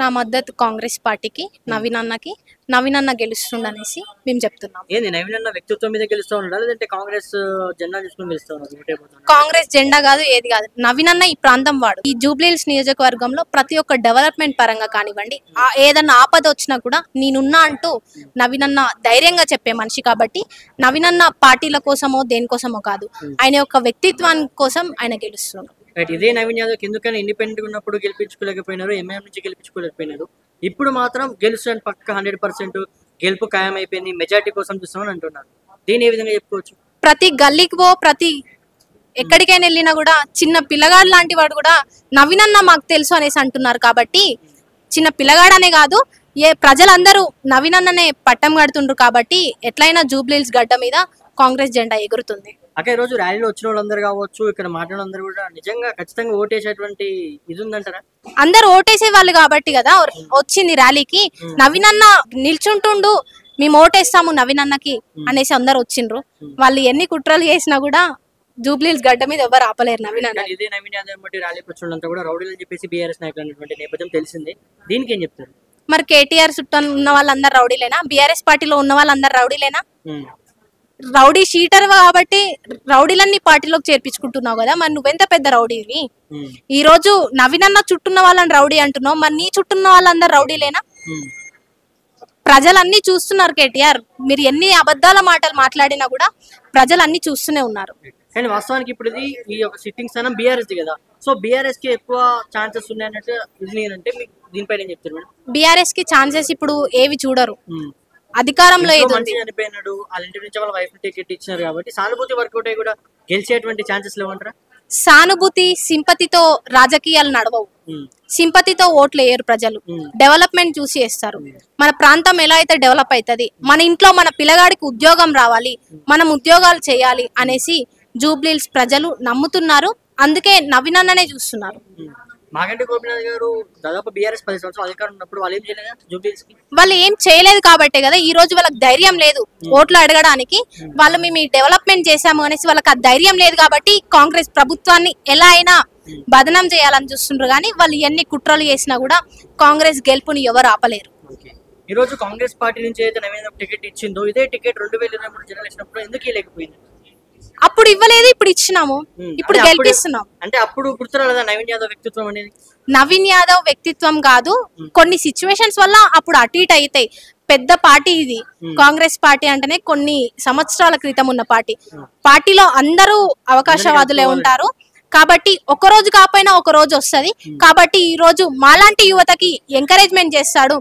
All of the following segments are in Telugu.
నా మద్దతు కాంగ్రెస్ పార్టీకి, నవీన్ అన్నకి. నవీన్ అన్న గెలుస్తుండనేసి మేము చెప్తున్నాం. ఏంది నవీన్ అన్న వ్యక్తిత్వం మీద గెలుస్తా ఉన్నాడా లేదంటే కాంగ్రెస్ జెండా తీసుకుని గెలుస్తా ఉన్నాడు? కాంగ్రెస్ జెండా కాదు, ఏది కాదు. నవీన్ అన్న ఈ ప్రాంతం వాడు. ఈ జూబ్లీహిల్స్ నియోజకవర్గంలో ప్రతి ఒక్క డెవలప్మెంట్ పరంగా కానివ్వండి, ఏదన్నా ఆపద వచ్చినా కూడా నేనున్నా అంటూ నవీన్ అన్న ధైర్యంగా చెప్పే మనిషి కాబట్టి నవీన్ అన్న పార్టీల కోసమో దేనికోసమో కాదు, ఆయన యొక్క వ్యక్తిత్వాన్ని కోసం ఆయన గెలుస్తున్నారు. ఇదే నవీన్ యాదవ్ ఎందుకని ఇండిపెండెంట్ ఉన్నప్పుడు గెలిపించుకోలేకపోయినారు, ఎంఐఎం నుంచి గెలిపించుకోలేకపోయినారు, ఇప్పుడు మాత్రం గెలుస్తాను పక్క 100% గెలుపు ఖాయం అయిపోయింది, మెజార్టీ కోసం చూస్తామని అంటున్నారు. దీని ఏ విధంగా చెప్పుకోవచ్చు? ప్రతి గల్లీకి ప్రతి ఎక్కడికైనా వెళ్ళినా కూడా చిన్న పిల్లగాడు లాంటి వాడు కూడా నవీన్ అన్న మాకు తెలుసు అనేసి అంటున్నారు. కాబట్టి చిన్న పిల్లగాడనే కాదు, ప్రజలందరూ నవీన్ అన్ననే పట్టం కడుతుండ్రు. కాబట్టి ఎట్లయినా జూబ్లీహిల్స్ గడ్డ మీద కాంగ్రెస్ జెండా ఎగురుతుంది. అక్కడ రోజు ర్యాలీలో వచ్చిన వాళ్ళందరూ కావచ్చు, ఇక్కడ మాట్లాడినందరూ కూడా నిజంగా ఖచ్చితంగా ఓటేసేటువంటి ఇది ఉందంటారా? అందరు ఓటేసే వాళ్ళు కాబట్టి కదా వచ్చింది ర్యాలీకి. నవీన్ అన్న నిల్చుంటుండు, మేము ఓటేస్తాము నవీన్ అన్నకి అనేసి అందరు వచ్చిండ్రు. వాళ్ళు ఎన్ని కుట్రలు చేసినా కూడా జూబ్లీహిల్స్ గడ్డ మీద ఎవరు ఆపలేరు నవీన్ అన్న. ఇదే నవీన్ యాదవ్ బట్టి ర్యాలీకి వచ్చినంతా కూడా రౌడీలు చెప్పేసి బీఆర్ఎస్ నాయకులు అనేటువంటి నేపథ్యం తెలిసింది. దీనికి ఏం చెప్తారు? మరి కేటీఆర్ చుట్టూ ఉన్న వాళ్ళందరూ రౌడీలేనా? బీఆర్ఎస్ పార్టీలో ఉన్న వాళ్ళందరూ రౌడీలేనా? రౌడీ షీటర్ కాబట్టి రౌడీలన్నీ పార్టీలోకి చేర్పించుకుంటున్నావు కదా, మరి నువ్వెంత పెద్ద రౌడీవి? ఈ రోజు నవీన్ అన్న చుట్టూన్న వాళ్ళని రౌడీ అంటున్నావు, మరి నీ చుట్టూన్న వాళ్ళందరూ రౌడీలేనా? ప్రజలన్నీ చూస్తున్నారు కేటీఆర్, మీరు ఎన్ని అబద్ధాల మాటలు మాట్లాడినా కూడా ప్రజలన్నీ చూస్తూనే ఉన్నారు. కానీ వాస్తవానికి ఇప్పుడు ఈ యొక్క సిట్టింగ్ స్థానం బీఆర్ఎస్ కదా, సో బీఆర్ఎస్ కి ఎక్కువ ఛాన్సెస్ ఉన్నాయన్నట్టు అంటే మీకు దీనిపైన ఏం చెప్తారు మేడం? బీఆర్ఎస్ కి ఛాన్సెస్ ఇప్పుడు ఏవి చూడరు, అధికారంలో చనిపోయినాడు, వాళ్ళ ఇంటి నుంచి వాళ్ళ వైఫ్ టికెట్ ఇచ్చినారు కాబట్టి సానుభూతి వర్కౌట్ అయ్యి కూడా గెలిచేటువంటి ఛాన్సెస్ లేవంటారా? సానుభూతి సింపతితో రాజకీయాలు నడవవు, సింపతితో ఓట్లు వేయరు ప్రజలు, డెవలప్మెంట్ చూసి వేస్తారు. మన ప్రాంతం ఎలా అయితే డెవలప్ అవుతుంది, మన ఇంట్లో మన పిల్లగాడికి ఉద్యోగం రావాలి, మనం ఉద్యోగాలు చేయాలి అనేసి జూబ్లీహిల్స్ ప్రజలు నమ్ముతున్నారు. అందుకే నవీన్ అన్ననే చూస్తున్నారు. మాగంటి గోపీనాథ్ గారు దాదాపు బీఆర్ఎస్ 10 సంవత్సరాలు అధికారం ఉన్నప్పుడు వాళ్ళు ఏం చేయలేదు జూబ్లీహిల్స్ కి. వాళ్ళు ఏం చేయలేదు కాబట్టే కదా ఈ రోజు వాళ్ళకి ధైర్యం లేదు ఓట్లు అడగడానికి. వాళ్ళు మేము ఈ డెవలప్మెంట్ చేశాము అనేసి వాళ్ళకి ఆ ధైర్యం లేదు కాబట్టి కాంగ్రెస్ ప్రభుత్వాన్ని ఎలా అయినా బదనం చేయాలని చూస్తుండ్రు. కానీ వాళ్ళు ఎన్ని కుట్రలు చేసినా కూడా కాంగ్రెస్ గెలుపుని ఎవరు ఆపలేరు. ఈ రోజు కాంగ్రెస్ పార్టీ నుంచి అయితే నవీన్ టికెట్ ఇచ్చిందో ఇదే టికెట్ 2023 జనరల్ ఇచ్చినప్పుడు ఎందుకు ఇవ్వలేకపోయింది? అప్పుడు ఇవ్వలేదు, ఇప్పుడు ఇచ్చినాము, ఇప్పుడు గెలిపిస్తున్నాం. అంటే అప్పుడు గుర్తురాలేదా నవీన్ యాదవ్ వ్యక్తిత్వం అనేది? నవీన్ యాదవ్ వ్యక్తిత్వం కాదు, కొన్ని సిచ్యువేషన్స్ వల్ల అప్పుడు అటు ఇటు అవుతాయి. పెద్ద పార్టీ ఇది, కాంగ్రెస్ పార్టీ అంటేనే కొన్ని సంవత్సరాల క్రితం ఉన్న పార్టీ. పార్టీలో అందరూ అవకాశవాదులే ఉంటారు కాబట్టి ఒక రోజు కాకపోయినా ఒక రోజు వస్తుంది. కాబట్టి ఈ రోజు మాలాంటి యువతకి ఎంకరేజ్మెంట్ చేస్తాడు.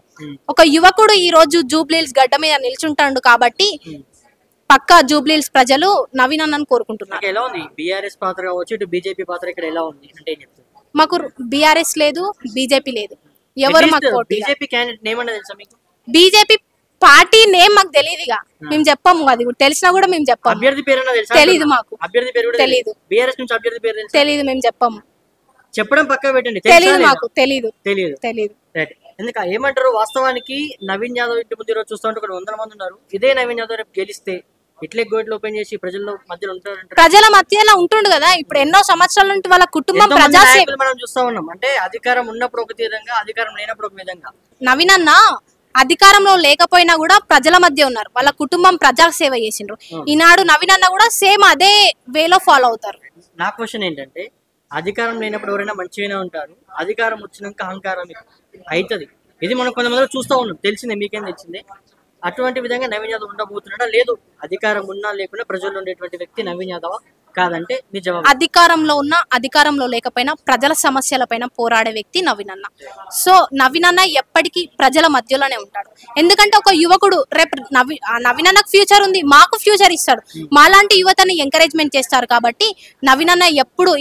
ఒక యువకుడు ఈ రోజు జూబ్లీహిల్స్ గడ్డ మీద నిల్చుంటాడు కాబట్టి పక్కా జూబ్లీహిల్స్ ప్రజలు నవీన్ అన్నను కోరుకుంటున్నారు. ఎలా ఉంది బీఆర్ఎస్ పాత్ర కావచ్చు, ఇటు బీజేపీ పాత్ర ఇక్కడ ఎలా ఉంది అంటే ఏం చెప్తారు? మాకు బీఆర్ఎస్ లేదు, బీజేపీ లేదు, ఎవరు మాకు బీజేపీ క్యాండిడేట్ నేమ్ అంటే తెలుసా మీకు? బీజేపీ పార్టీ నేమ్ మాకు తెలియదు, ఇక మేము చెప్పాము. అది తెలిసినా కూడా మేము చెప్పాము. అభ్యర్థి పేరు తెలీదు, మాకు అభ్యర్థి పేరు తెలీదు. బీఆర్ఎస్ నుంచి అభ్యర్థి పేరు తెలీదు, మేము చెప్పాము. చెప్పడం పక్క పెట్టండి, తెలీదు, మాకు తెలీదు. ఎందుకు ఏమంటారు? వాస్తవానికి నవీన్ యాదవ్ ఇంటి ముందు చూస్తూ ఉంటే 100 మంది ఉన్నారు. ఇదే నవీన్ యాదవ్ రేపు గెలిస్తే ఇట్లే గోట్లు ఓపెన్ చేసి ప్రజల మధ్యలో ఉంటారు, ప్రజల మధ్యలో ఉంటుండు కదా. ఇప్పుడు ఎన్నో సంవత్సరాల నుండి వాళ్ళ కుటుంబం ప్రజాసేవ మనం చూస్తా ఉన్నాం. అంటే అధికారం ఉన్నప్పుడు ఒక విధంగా, అధికారం లేనప్పుడు ఒక విధంగా. నవీన్ అన్న అధికారంలో లేకపోయినా కూడా ప్రజల మధ్య ఉన్నారు, వాళ్ళ కుటుంబం ప్రజాసేవ చేసిండ్రు. ఈనాడు నవీన్ అన్న కూడా సేమ్ అదే వేలో ఫాలో అవుతారు. నా క్వశ్చన్ ఏంటంటే, అధికారం లేనప్పుడు ఎవరైనా మంచిగానే ఉంటారు, అధికారం వచ్చినాక అహంకారం అవుతుంది. ఇది మనం కొంతమంది చూస్తూ ఉన్నాం, తెలిసిందే, మీకేం తెలిసిందే. అటువంటి విధంగా నవీన్ యాదవ్ ఉండబోతున్నాడా? లేదు, అధికారం ఉన్నా లేకున్నా ప్రజల్లో ఉండేటువంటి వ్యక్తి నవీన్ యాదవ్ కాదంటే నిజం. అధికారంలో ఉన్నా అధికారంలో లేకపోయినా ప్రజల సమస్యల పైన పోరాడే వ్యక్తి నవీన్ అన్న. సో నవీన్ అన్న ఎప్పటికీ ప్రజల మధ్యలోనే ఉంటాడు. ఎందుకంటే ఒక యువకుడు రేపు నవీన్ అన్నకు ఫ్యూచర్ ఉంది, మాకు ఫ్యూచర్ ఇస్తాడు, మాలాంటి యువతని ఎంకరేజ్మెంట్ చేస్తారు. కాబట్టి నవీన్ అన్న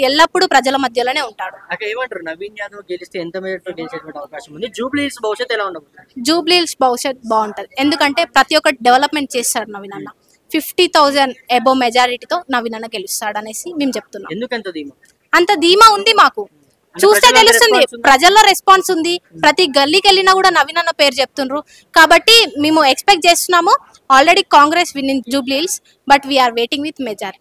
ఎల్లప్పుడూ ప్రజల మధ్యలోనే ఉంటాడు. ఏమంటారు? నవీన్ యాదవ్ గెలిస్తే ఎంత మేరకు గెలిచేటువంటి అవకాశం ఉంది? జూబ్లీహిల్స్ భవిష్యత్తు ఎలా ఉండబోతుంది? జూబ్లీహిల్స్ భవిష్యత్ బాగుంటది, ఎందుకంటే ప్రతి ఒక్కటి డెవలప్మెంట్ చేస్తాడు నవీన్ అన్న. 50,000 అబోవ్ మెజారిటీతో నవీన్ అన్న గెలుస్తాడు అనేసి మేము చెప్తున్నాం. అంత ధీమా ఉంది మాకు, చూస్తే తెలుస్తుంది. ప్రజల్లో రెస్పాన్స్ ఉంది, ప్రతి గల్లీకి వెళ్ళినా కూడా నవీన్ అన్న పేరు చెప్తుండ్రు. కాబట్టి మేము ఎక్స్పెక్ట్ చేస్తున్నాము. Already Congress win in Jubilee Hills, but we're waiting with majority.